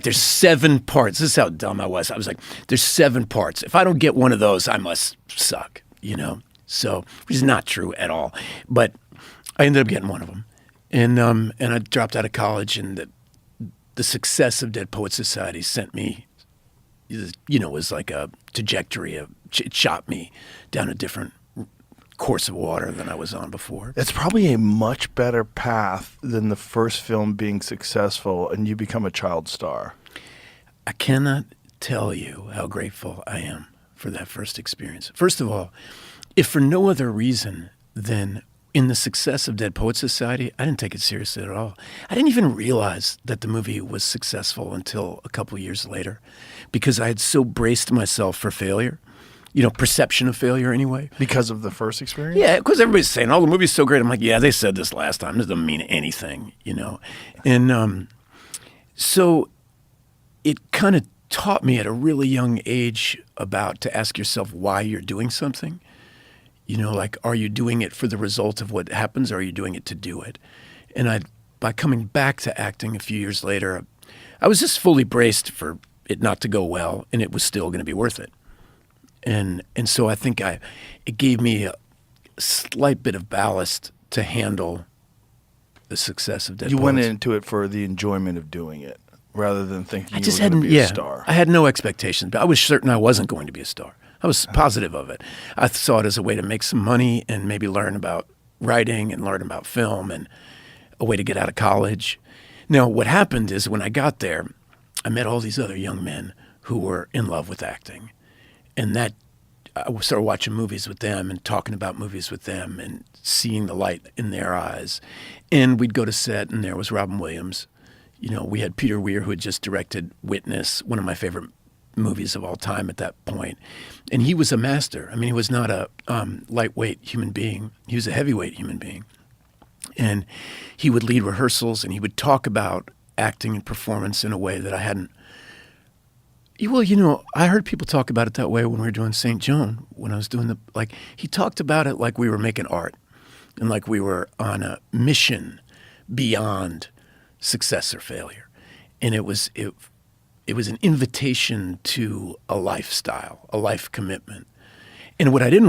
there's 7 parts. This is how dumb I was. I was like, there's 7 parts. If I don't get one of those, I must suck, you know? So, which is not true at all. But I ended up getting one of them. And I dropped out of college, and the success of Dead Poets Society sent me, you know, was like a trajectory. It shot me down a different course of water than I was on before. It's probably a much better path than the first film being successful and you become a child star. I cannot tell you how grateful I am for that first experience. First of all, if for no other reason than in the success of Dead Poets Society, I didn't take it seriously at all. I didn't even realize that the movie was successful until a couple years later, because I had so braced myself for failure, you know, perception of failure anyway. Because of the first experience? Yeah, because everybody's saying, oh, the movie's so great. I'm like, yeah, they said this last time. This doesn't mean anything, you know. And so it kind of taught me at a really young age about to ask yourself why you're doing something. You know, like, are you doing it for the result of what happens, or are you doing it to do it? And by coming back to acting a few years later, I was just fully braced for it not to go well, and it was still going to be worth it. And so I think it gave me a slight bit of ballast to handle the success of Dead Poets. You went into it for the enjoyment of doing it, rather than thinking I just you were going to be a yeah, star. I had no expectations, but I was certain I wasn't going to be a star. I was positive of it. I saw it as a way to make some money and maybe learn about writing and learn about film and a way to get out of college. Now, what happened is when I got there, I met all these other young men who were in love with acting. And that I started watching movies with them and talking about movies with them and seeing the light in their eyes. And we'd go to set, and there was Robin Williams. You know, we had Peter Weir, who had just directed Witness, one of my favorite movies of all time at that point. And he was a master. I mean, he was not a lightweight human being. He was a heavyweight human being. And he would lead rehearsals, and he would talk about acting and performance in a way that I hadn't. Well, you know, I heard people talk about it that way when we were doing St. Joan, when I was doing he talked about it like we were making art and like we were on a mission beyond success or failure. And it was an invitation to a lifestyle, a life commitment. And what I didn't